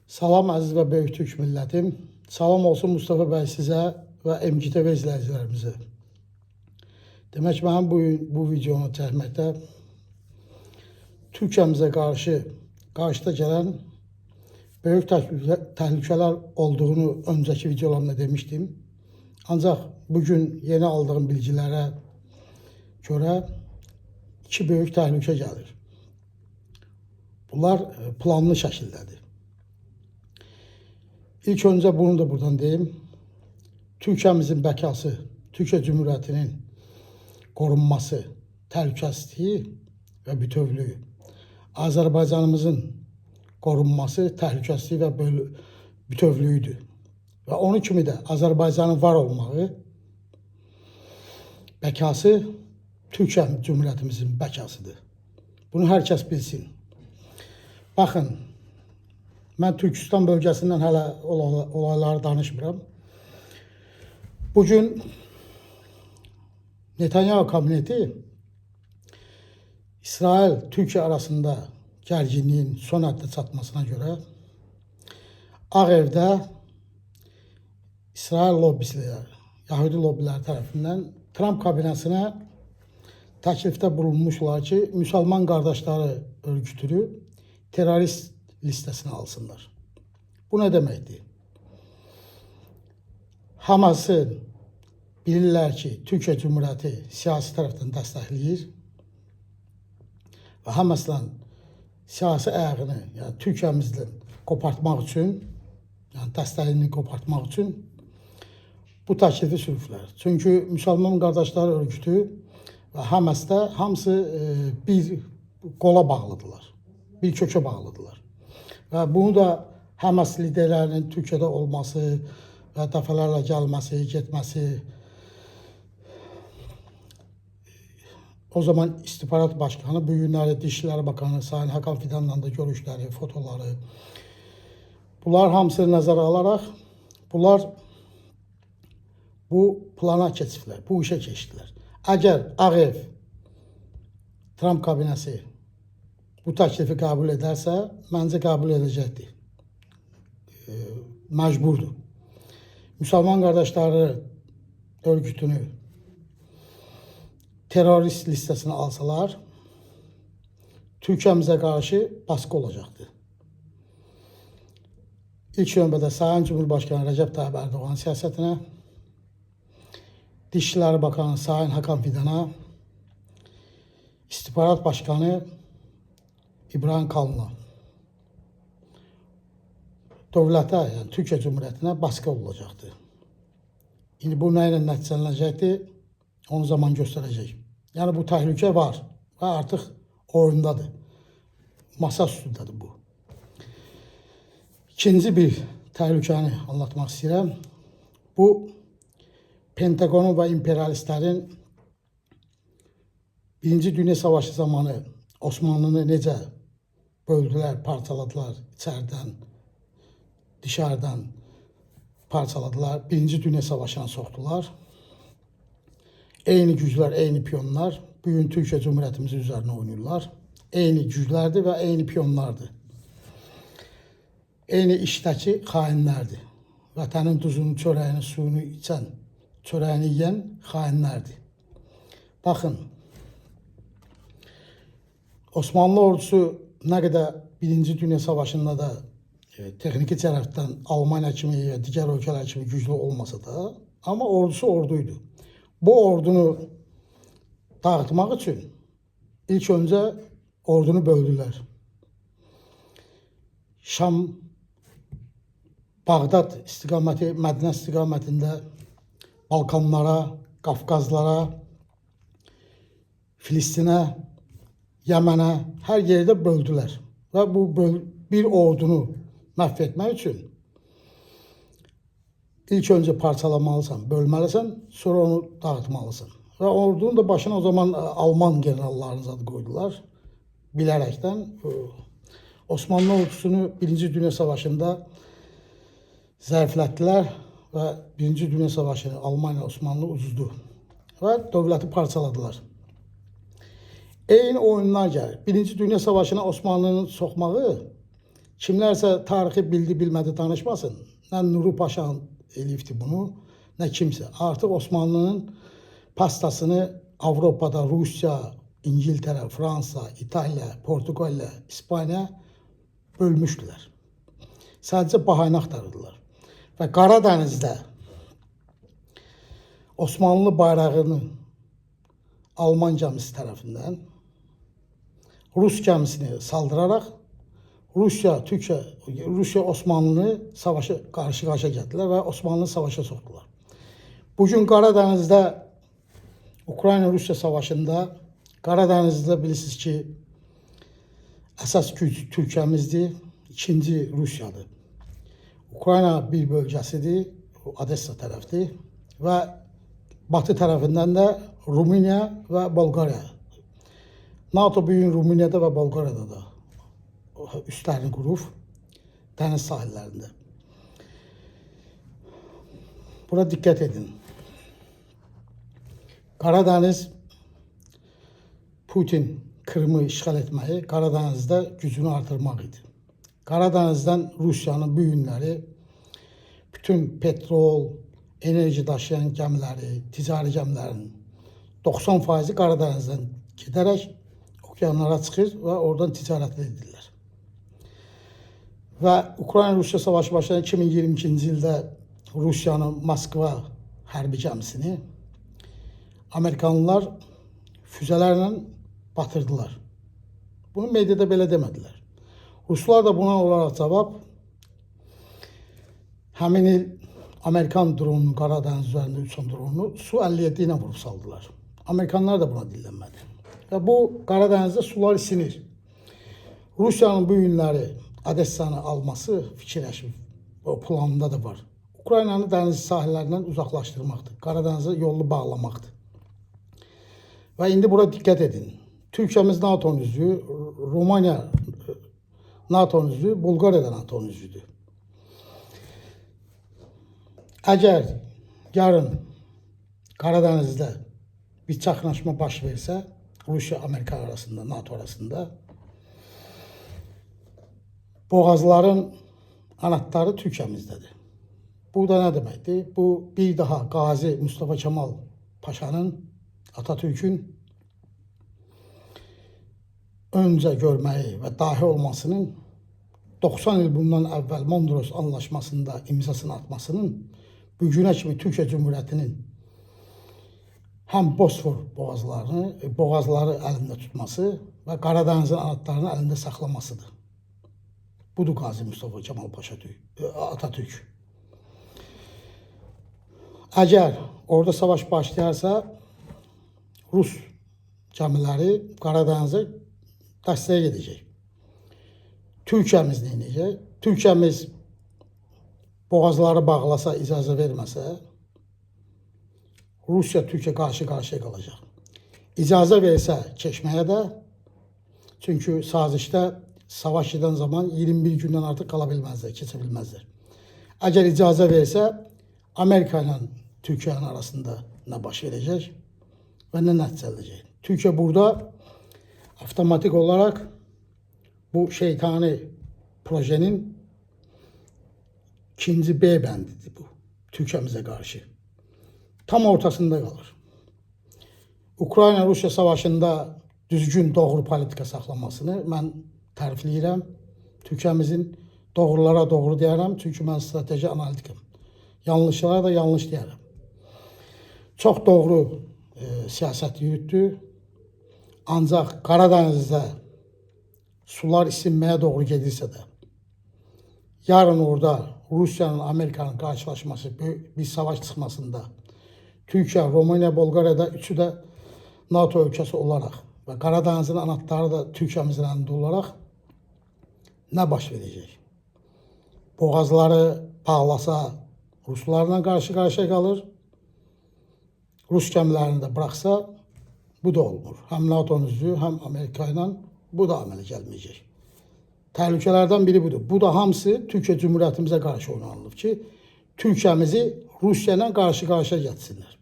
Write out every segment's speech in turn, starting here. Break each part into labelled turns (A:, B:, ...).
A: Salam əziz və böyük Türk millətim. Salam olsun Mustafa bəy sizə və MGTV izləyicilərimizə. Demək mənim bu videonu çəkməkdə Türkiyəmizə qarşıda gələn böyük təhlükələr olduğunu öncəki videolarımda demişdim. Ancaq bugün yeni aldığım bilgilərə görə iki böyük təhlükə gəlir. Bunlar planlı şəkildədir. İlk öncə bunu da buradan deyim. Türkiyəmizin bəkası, Türkiyə Cümhuriyyətinin qorunması, təhlükəsizliyi və bütövlüyü, Azərbaycanımızın qorunması, təhlükəsizliyi və bütövlüyüdür. Və onun kimi də Azərbaycanın var olmağı, bəkası Türkiyə Cümhuriyyətimizin bəkasıdır. Bunu hər kəs bilsin. Baxın, mən Türkistan bölgəsindən hələ olayları danışmıram. Bugün Netanyahu kabineti İsrail-Türkiyə arasında gərginliyin son həddə çatmasına görə Ağ Evdə İsrail lobbisləri, Yahudi lobbiləri tərəfindən Trump kabinetinə təklifdə bulunmuşlar ki, Müsəlman qardaşları örgütünü terörist listesine alsınlar. Bu ne deməkdir? Hamas'ı bilirlər ki, Türkiyə Cümhuriyyəti siyasi tərəfdən dəstəkləyir və Hamasla siyasi ayağını, yəni Türkiyəmizdən qopartmaq üçün, yəni dəstəkliyini qopartmaq üçün bu təklifi sürüblər. Çünki Müsəlman qardaşları örgütü və Hamas'da hamısı bir qola bağlıdırlar, bir kökə bağlıdırlar. Və bunu da Hamas liderlərinin Türkiyədə olması və dəfələrlə gəlməsi, getməsi, o zaman İstihbarat Başkanı, bu günləri Dışişləri Bakanı Sayın Hakan Fidan'la da görüşləri, fotoları, bunlar hamısını nəzərə alaraq, bunlar bu plana keçiblər, bu işə keçdilər. Əgər Ağ Ev, Trump kabinesi bu təklifi qəbul edərsə, məncə qəbul edəcəkdir. Məcburdur. Müsəlman qardaşları örgütünü terörist listesine alsalar, Türkiyəmizə qarşı baskı olacaqdır. İlk növbədə Sayın Cumhurbaşkanı Recep Tayyip Erdoğan siyasətinə, Dışişləri Bakanı Sayın Hakan Fidan'a, İstihbarat Başkanı İbrahim Kalın'a, dövlətə, yəni Türkiyə Cümhuriyyətinə baskı olacaqdır. İndi bu nə ilə nəticələnəcəkdir, onu zaman göstərəcək. Yəni bu təhlükə var və artıq oyundadır. Masa üstündadır bu. İkinci bir təhlükəni anlatmaq istəyirəm. Bu, Pentagonun və imperialistlərin Birinci Dünya Savaşı zamanı Osmanlını necə böldülər, parçaladılar, içərdən, dışarıdan parçaladılar, Birinci Dünya Savaşına soxdular. Eyni güclər, eyni piyonlar bugün Türkiyə Cümhuriyyətimizin üzərinə oynayırlar. Eyni güclərdir və eyni piyonlardır. Eyni işdəki xainlərdir. Vətənin duzunu, çörəyini, suyunu içən, çörəyini yiyən xainlərdir. Baxın, Osmanlı ordusu nə qədər Birinci Dünya Savaşında da texniki tərəfdən Almanya kimi və digər ölkələr kimi güclü olmasa da, amma ordusu orduydu. Bu ordunu dağıtmaq üçün ilk öncə ordunu böldülər. Şam, Bağdad istiqaməti, Mədinə istiqamətində Balkanlara, Qafqazlara, Filistinə, Yəmənə, hər yerdə böldülər. Və bu bir ordunu məhv etmək üçün ilk öncə parçalamalısan, bölməlisən, sonra onu dağıtmalısan. Və ordunun da başına o zaman Alman generallarını adı qoydular. Bilərəkdən Osmanlı ordusunu Birinci Dünya Savaşında zəiflətdilər və Birinci Dünya Savaşını Almanya, Osmanlı uzdu və dövləti parçaladılar. Eyni oyunlar gəlir. Birinci Dünya Savaşına Osmanlının soxmağı Kimlərsə tarixi bildi, bilmədi danışmasın. Nə Nuru Paşa eləyibdi bunu, nə kimsə. Artıq Osmanlının pastasını Avropada Rusiya, İngiltərə, Fransa, İtaliya, Portuqaliya, İspaniya bölmüşdülər. Sadəcə bahanə axtarırdılar. Və Qaradənizdə Osmanlı bayrağını Alman gəmisi tərəfindən Rus gəmisini saldıraraq Rusiya Osmanlını savaşa qarşı-qarşıya gətirdilər və Osmanlını savaşa soxdular. Bugün Qaradənizdə Ukrayna-Rusiya savaşında Qaradənizdə bilirsiniz ki, əsas güc Türkiyəmizdir, ikinci Rusiyadır. Ukrayna bir bölgəsidir, Odessa tərəfdir və batı tərəfindən də Rumıniya və Bolqariya. NATO bu gün Rumuniyada və Bolqariyada da üstlərini qurub dəniz sahillərində. Buna diqqət edin. Qaradəniz Putin Krımı işğal etməyi, Qaradənizdə gücünü artırmaq idi. Qaradənizdən Rusiyanın bu günləri bütün petrol, enerji daşıyan gəmiləri, ticari gəmilərin 90% Qaradənizdən gedərək okeanlara çıxır və oradan ticarət edirlər. Və Ukrayna-Rusiya savaşı başlayan 2022-ci ildə Rusiyanın Moskva hərbi gəmisini Amerikanlılar füzələrlə batırdılar. Bunu mediada belə demədilər. Ruslar da buna olaraq cavab həmin il Amerikan dronunu, Qaradəniz üzərində uçan dronunu Su-57 ilə vurub saldılar. Amerikanlar da buna dillənmədi. Və bu Qaradənizdə sular isinir. Rusiyanın bu günləri Odessanı alması fikirləşib, o planında da var. Ukraynanı dəniz sahillərindən uzaqlaşdırmaqdır. Qaradənizə yolunu bağlamaqdır. Və indi bura diqqət edin. Türkiyəmiz NATO'nun üzvü, Romanya NATO'nun üzvü, Bulqariya da NATO'nun üzvüdür. Əgər yarın Qaradənizdə bir çaxnaşma baş versə, Rusiya, Amerika arasında, NATO arasında, boğazların anahtarı Türkiyəmizdədir. Bu da nə deməkdir? Bu bir daha Qazi Mustafa Kemal Paşanın, Atatürk'ün öncə görməyi və dahi olmasının 90 il bundan əvvəl Mondros anlaşmasında imzasını atmasının bugünə kimi Türkiyə Cumhuriyyətinin həm Bosfor boğazları əlində tutması və Qaradənizin anahtarını əlində saxlamasıdır. Budur Qazi Mustafa Kemal Paşa Atatürk. Əgər orada savaş başlayarsa, Rus gəmiləri Qaradənizə dəstəyə gedəcək. Türkiyəmiz nə edəcək? Türkiyəmiz boğazları bağlasa, icazə verməsə, Rusiya, Türkiyə qarşı-qarşıya qalacaq. İcazə versə keçməyə də, çünki sazişdə savaş edən zaman 21 gündən artıq qala bilməzlər, keçə bilməzlər. Əgər icazə versə, Amerika ilə Türkiyənin arasında nə baş verəcək və nə nəticə ələcək? Türkiyə burada avtomatik olaraq bu şeytani projenin ikinci B bəndidir bu, Türkiyəmizə qarşı. Tam ortasında qalır. Ukrayna-Rusiya savaşında düzgün, doğru politika saxlamasını mən tərifləyirəm. Türkiyəmizin doğrulara doğru deyərəm, çünki mən strateji analitikam. Yanlışlara da yanlış deyərəm. Çox doğru siyasət yürütdü. Ancaq Qaradənizdə sular isinməyə doğru gedirsə də, yarın orada Rusiyanın, Amerikanın qarşılaşması, bir savaş çıxmasında Türkiyə, Romanya, Bolqariyada üçü də NATO ölkəsi olaraq və Qaradənizin anahtarı da Türkiyəmizin əlində olaraq nə baş verəcək? Boğazları bağlasa Ruslarla qarşı-qarşıya qalır. Rus gəmilərini də bıraxsa bu da olmur. Həm NATO'nun üzvü, həm Amerika ilə bu da əmələ gəlməyəcək. Təhlükələrdən biri budur. Bu da hamısı Türkiyə Cumhuriyyətimizə qarşı oynanılıb ki, Türkiyəmizi Rusiya ilə qarşı-qarşıya gətirsinlər.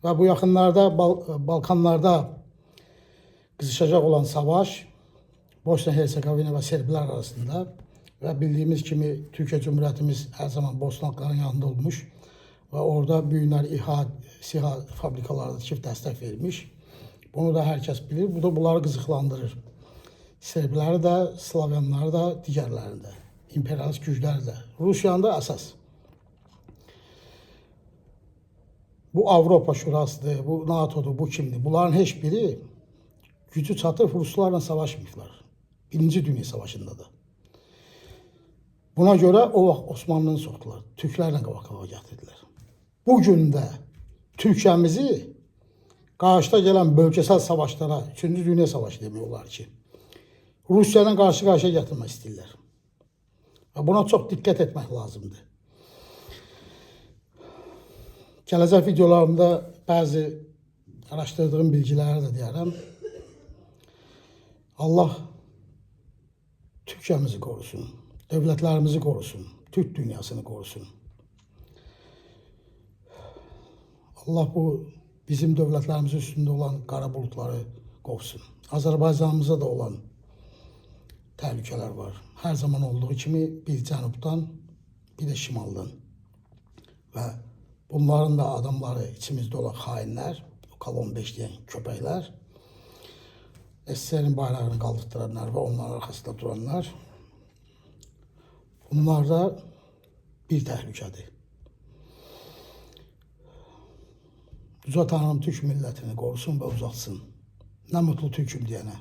A: Və bu yaxınlarda Balkanlarda qızışacaq olan savaş Bosna, Hersegovina və Serblər arasında Və bildiyimiz kimi Türkiyə Cümhuriyyətimiz hər zaman Bosnakların yanında olmuş və orada büyünlər SİHA fabrikalarında çift dəstək vermiş. Bunu da hər kəs bilir. Bu da bunları qızıqlandırır. Serbləri də, Slavyanları da, digərləri də, imperialist gücləri də. Rusiyanın da əsas. Bu Avropa Şurasıdır, bu NATO'dur, bu kimdir? Bunların heç biri gücü çatıb Ruslarla savaşmıyorlar. Birinci Dünya Savaşında da. Buna görə o vaxt Osmanlını soxdular. Türklərlə qavaqağa gətirdilər. Bugün də Türkiyəmizi qarşıda gələn bölgesel savaşlara, 3-cü Dünya Savaşı demək olar ki, Rusiyanın qarşı-qarşıya gətirmək istəyirlər. Və buna çox diqqət etmək lazımdır. Gələcək videolarımda bəzi araşdırdığım bilgiləri də deyərəm. Allah Türkiyəmizi qorusun, dövlətlərimizi qorusun, Türk dünyasını qorusun. Allah bu bizim dövlətlərimizin üstündə olan qara bulutları qovsun. Azərbaycanımıza da olan təhlükələr var. Hər zaman olduğu kimi bir cənubdan, bir də şimaldan. Və bunların da adamları içimizdə olan xainlər, Kolon 5 deyən köpəklər, SSR'in bayrağını qaldırdıranlar və onların arxasında duranlar, bunlar da bir təhlükədir. Uca Tanrım Türk millətini qorusun və uzatsın. Nə mutlu Türküm deyənə.